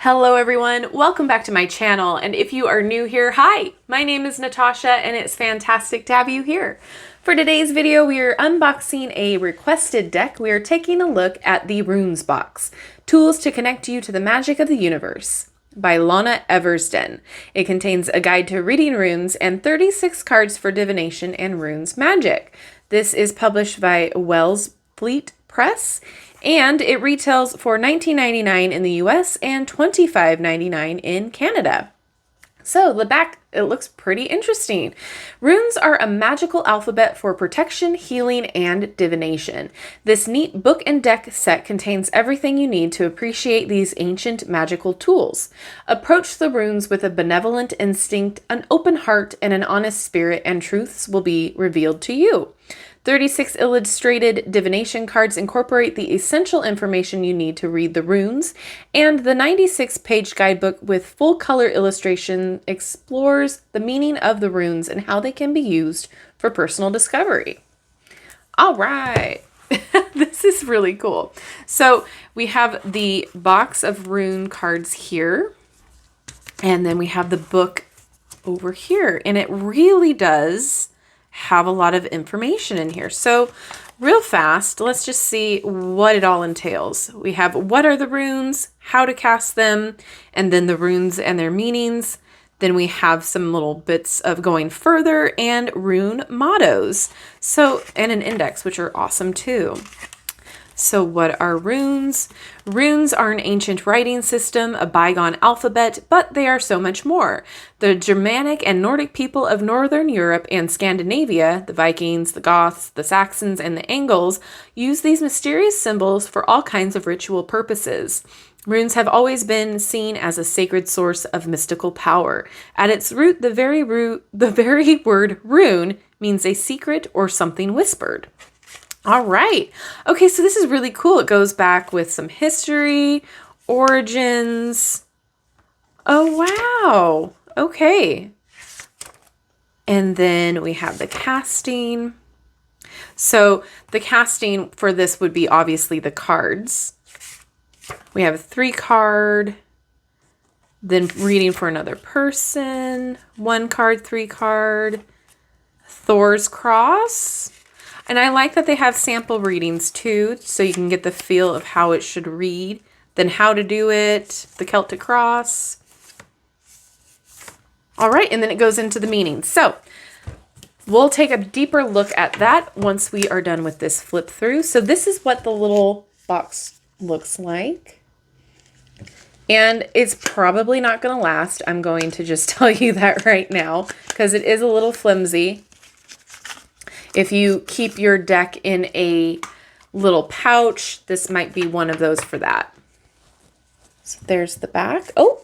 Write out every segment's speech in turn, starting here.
Hello everyone, welcome back to my channel, and if you are new here, hi! My name is Natasha and it's fantastic to have you here. For today's video, we are unboxing a requested deck. We are taking a look at the Runes box, Tools to Connect You to the Magic of the Universe by Lona Eversden. It contains a guide to reading runes and 36 cards for divination and runes magic. This is published by Wellsfleet Press, and it retails for $19.99 in the US and $25.99 in Canada. So the back, it looks pretty interesting. Runes are a magical alphabet for protection, healing, and divination. This neat book and deck set contains everything you need to appreciate these ancient magical tools. Approach the runes with a benevolent instinct, an open heart, and an honest spirit, and truths will be revealed to you. 36 illustrated divination cards incorporate the essential information you need to read the runes, and the 96-page guidebook with full color illustration explores the meaning of the runes and how they can be used for personal discovery. All right, this is really cool. So we have the box of rune cards here, and then we have the book over here, and it really does have a lot of information in here. So real fast, let's just see what it all entails. We have what are the runes, how to cast them, and then the runes and their meanings. Then we have some little bits of going further and rune mottos. So, and an index, which are awesome too. So what are runes? Runes are an ancient writing system, a bygone alphabet, but they are so much more. The Germanic and Nordic people of Northern Europe and Scandinavia, the Vikings, the Goths, the Saxons, and the Angles, use these mysterious symbols for all kinds of ritual purposes. Runes have always been seen as a sacred source of mystical power. At its root, the very word rune means a secret or something whispered. All right. Okay, so this is really cool. It goes back with some history, origins. Oh, wow. Okay. And then we have the casting. So the casting for this would be obviously the cards. We have a 3-card, then reading for another person, 1 card, 3 card, Thor's cross. And I like that they have sample readings too, so you can get the feel of how it should read, then how to do it, the Celtic cross. All right, and then it goes into the meanings. So we'll take a deeper look at that once we are done with this flip through. So this is what the little box looks like. And it's probably not going to last. I'm going to just tell you that right now, because it is a little flimsy. If you keep your deck in a little pouch, this might be one of those for that. So there's the back. Oh,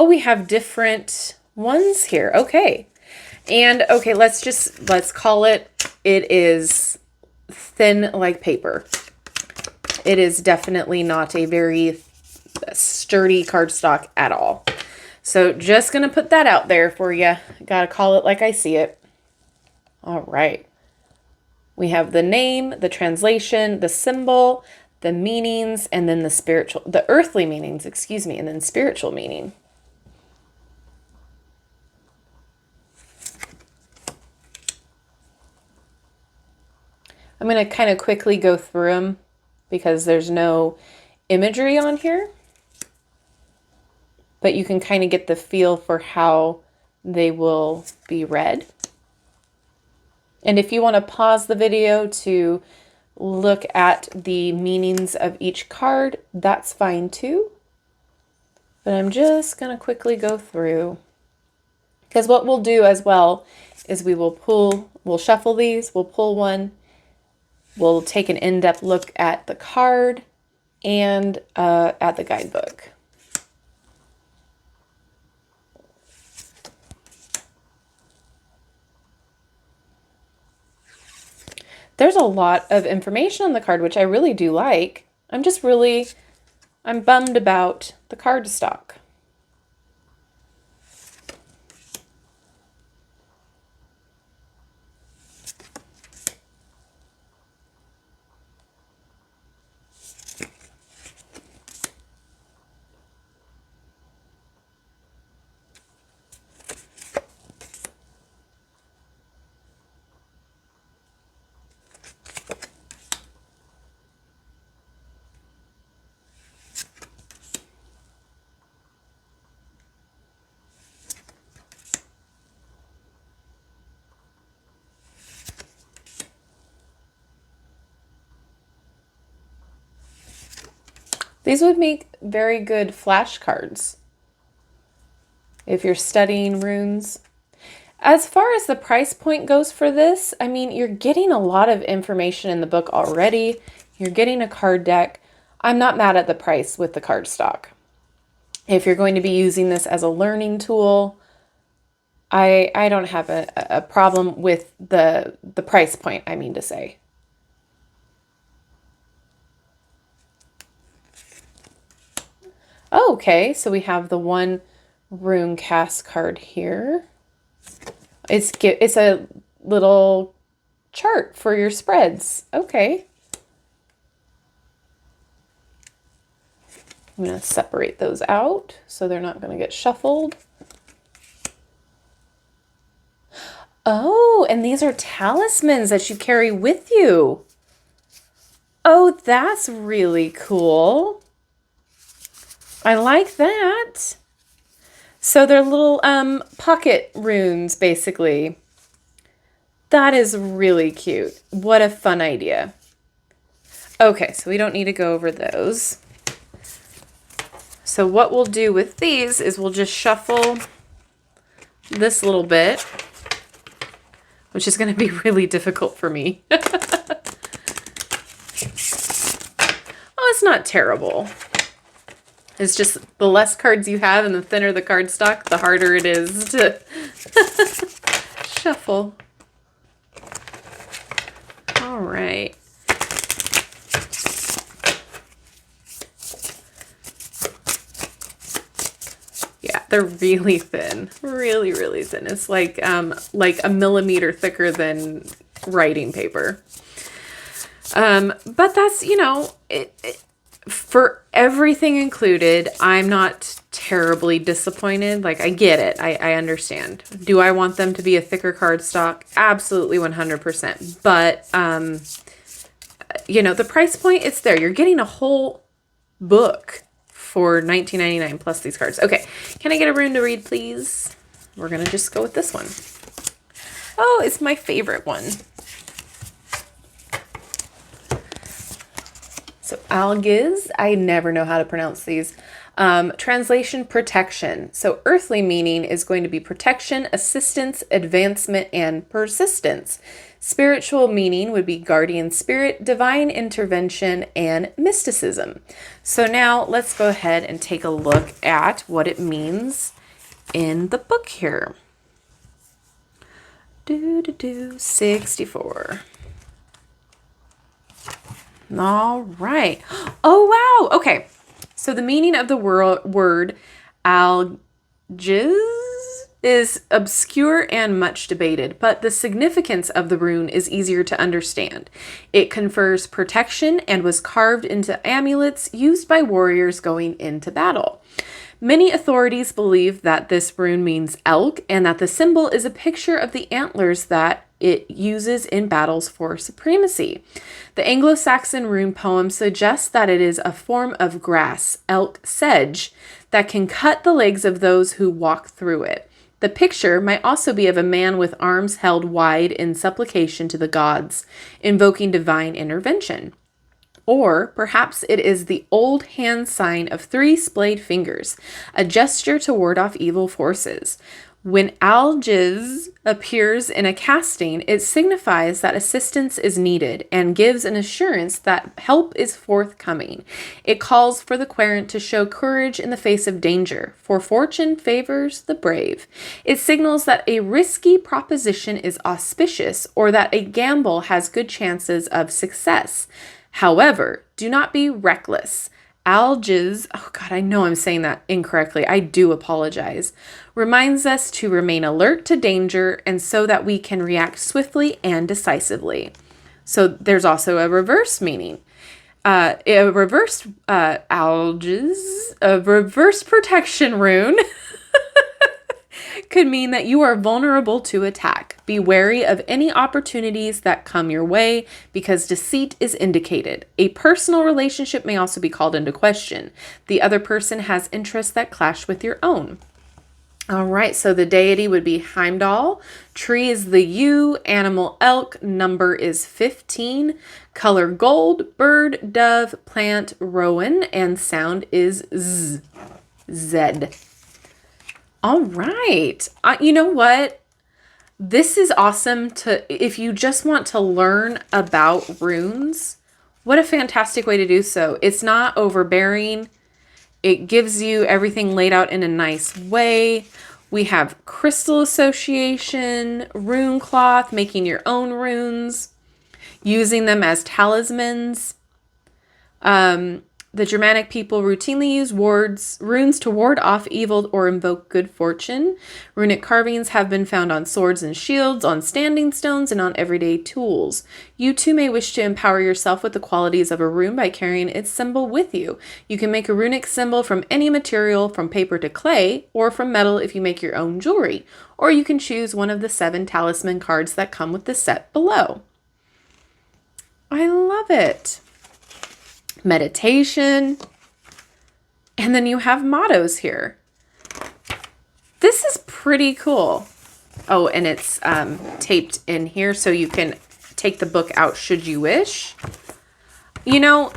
we have different ones here. Okay. And okay, let's call it is thin like paper. It is definitely not a very sturdy cardstock at all. So just going to put that out there for you. Got to call it like I see it. All right. We have the name, the translation, the symbol, the meanings, and then the earthly meanings, excuse me, and then spiritual meaning. I'm going to kind of quickly go through them because there's no imagery on here, but you can kind of get the feel for how they will be read. And if you want to pause the video to look at the meanings of each card, that's fine too. But I'm just going to quickly go through, because what we'll do as well is we'll shuffle these, we'll pull one, we'll take an in-depth look at the card and at the guidebook. There's a lot of information on the card, which I really do like. I'm bummed about the cardstock. These would make very good flashcards if you're studying runes. As far as the price point goes for this, I mean, you're getting a lot of information in the book already. You're getting a card deck. I'm not mad at the price with the cardstock. If you're going to be using this as a learning tool, I don't have a problem with the price point, I mean to say. Okay, so we have the one rune cast card here. It's a little chart for your spreads. Okay. I'm going to separate those out so they're not going to get shuffled. Oh, and these are talismans that you carry with you. Oh, that's really cool. I like that. So they're little pocket runes, basically. That is really cute. What a fun idea. Okay, so we don't need to go over those. So what we'll do with these is we'll just shuffle this little bit, which is going to be really difficult for me. Oh, it's not terrible. It's just the less cards you have and the thinner the cardstock, the harder it is to shuffle. All right. Yeah, they're really thin. Really, really thin. It's like a millimeter thicker than writing paper. But that's, you know, for everything included, I'm not terribly disappointed. Like, I get it. I understand. Do I want them to be a thicker cardstock? Absolutely 100%. But, you know, the price point, it's there. You're getting a whole book for $19.99 plus these cards. Okay, can I get a rune to read, please? We're going to just go with this one. Oh, it's my favorite one. So algiz, I never know how to pronounce these. Translation, protection. So earthly meaning is going to be protection, assistance, advancement, and persistence. Spiritual meaning would be guardian spirit, divine intervention, and mysticism. So now let's go ahead and take a look at what it means in the book here. 64. All right. Oh, wow. Okay. So the meaning of the word algiz is obscure and much debated, but the significance of the rune is easier to understand. It confers protection and was carved into amulets used by warriors going into battle. Many authorities believe that this rune means elk and that the symbol is a picture of the antlers that it uses in battles for supremacy. The Anglo-Saxon rune poem suggests that it is a form of grass, elk sedge, that can cut the legs of those who walk through it. The picture might also be of a man with arms held wide in supplication to the gods, invoking divine intervention. Or perhaps it is the old hand sign of 3 splayed fingers, a gesture to ward off evil forces. When algiz appears in a casting, it signifies that assistance is needed and gives an assurance that help is forthcoming. It calls for the querent to show courage in the face of danger, for fortune favors the brave. It signals that a risky proposition is auspicious or that a gamble has good chances of success. However, do not be reckless. Algiz, oh God, I know I'm saying that incorrectly. I do apologize. Reminds us to remain alert to danger and so that we can react swiftly and decisively. So there's also a reverse meaning. A reverse algiz, a reverse protection rune could mean that you are vulnerable to attack. Be wary of any opportunities that come your way because deceit is indicated. A personal relationship may also be called into question. The other person has interests that clash with your own. All right, so the deity would be Heimdall. Tree is the yew, animal elk, number is 15, color gold, bird, dove, plant, rowan, and sound is Z. Z. All right. You know what? This is awesome if you just want to learn about runes. What a fantastic way to do so. It's not overbearing. It gives you everything laid out in a nice way. We have crystal association, rune cloth, making your own runes, using them as talismans. The Germanic people routinely use runes to ward off evil or invoke good fortune. Runic carvings have been found on swords and shields, on standing stones, and on everyday tools. You too may wish to empower yourself with the qualities of a rune by carrying its symbol with you. You can make a runic symbol from any material, from paper to clay, or from metal if you make your own jewelry. Or you can choose one of the 7 talisman cards that come with the set below. I love it. Meditation, and then you have mottos here. This is pretty cool. Oh, and it's taped in here so you can take the book out should you wish. You know,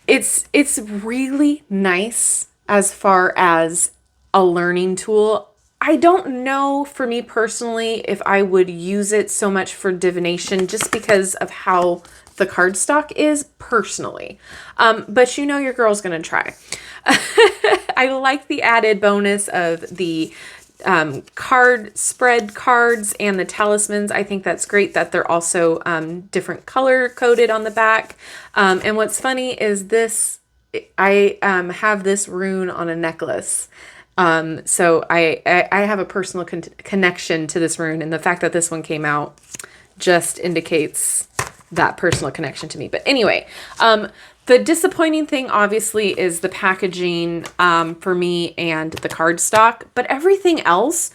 it's really nice as far as a learning tool. I don't know, for me personally, if I would use it so much for divination just because of how the cardstock is personally. But you know your girl's gonna try. I like the added bonus of the card spread cards and the talismans. I think that's great that they're also different color coded on the back. And what's funny is this, I have this rune on a necklace. So I have a personal connection to this rune, and the fact that this one came out just indicates that personal connection to me. But anyway, the disappointing thing obviously is the packaging for me and the cardstock, but everything else,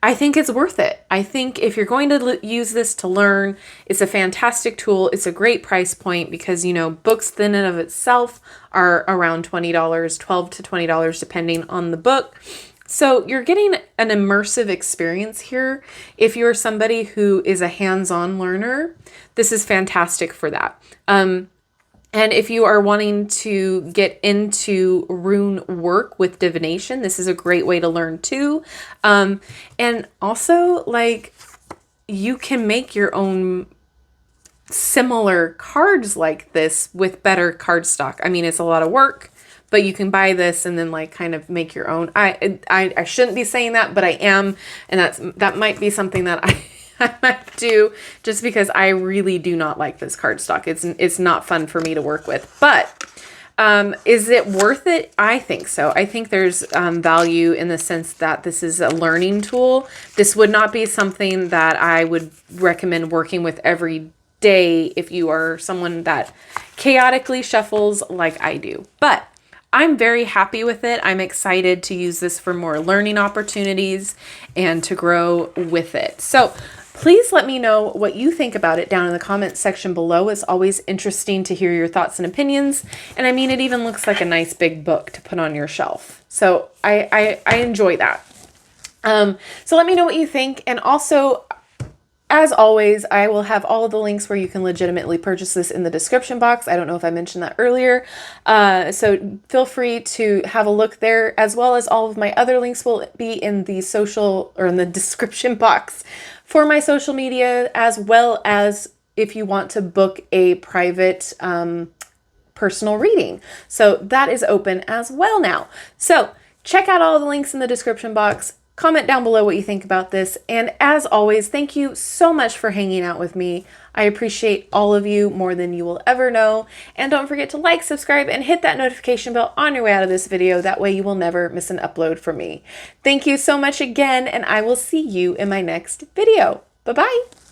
I think it's worth it. I think if you're going to use this to learn, it's a fantastic tool. It's a great price point because, you know, books in and of itself are around $20, $12 to $20, depending on the book. So you're getting an immersive experience here. If you're somebody who is a hands-on learner, this is fantastic for that. And if you are wanting to get into rune work with divination, this is a great way to learn too. And also, like, you can make your own similar cards like this with better cardstock. I mean, it's a lot of work, but you can buy this and then like kind of make your own. I shouldn't be saying that, but I am, and that might be something that I might do just because I really do not like this cardstock. It's not fun for me to work with, but is it worth it? I think so. I think there's value in the sense that this is a learning tool. This would not be something that I would recommend working with every day if you are someone that chaotically shuffles like I do, but I'm very happy with it. I'm excited to use this for more learning opportunities and to grow with it. So please let me know what you think about it down in the comments section below. It's always interesting to hear your thoughts and opinions. And I mean, it even looks like a nice big book to put on your shelf. So I enjoy that. So let me know what you think. And also, as always, I will have all of the links where you can legitimately purchase this in the description box. I don't know if I mentioned that earlier. So feel free to have a look there, as well as all of my other links will be in the in the description box for my social media, as well as if you want to book a private personal reading. So that is open as well now. So check out all the links in the description box. Comment down below what you think about this. And as always, thank you so much for hanging out with me. I appreciate all of you more than you will ever know. And don't forget to like, subscribe, and hit that notification bell on your way out of this video. That way you will never miss an upload from me. Thank you so much again, and I will see you in my next video. Bye-bye.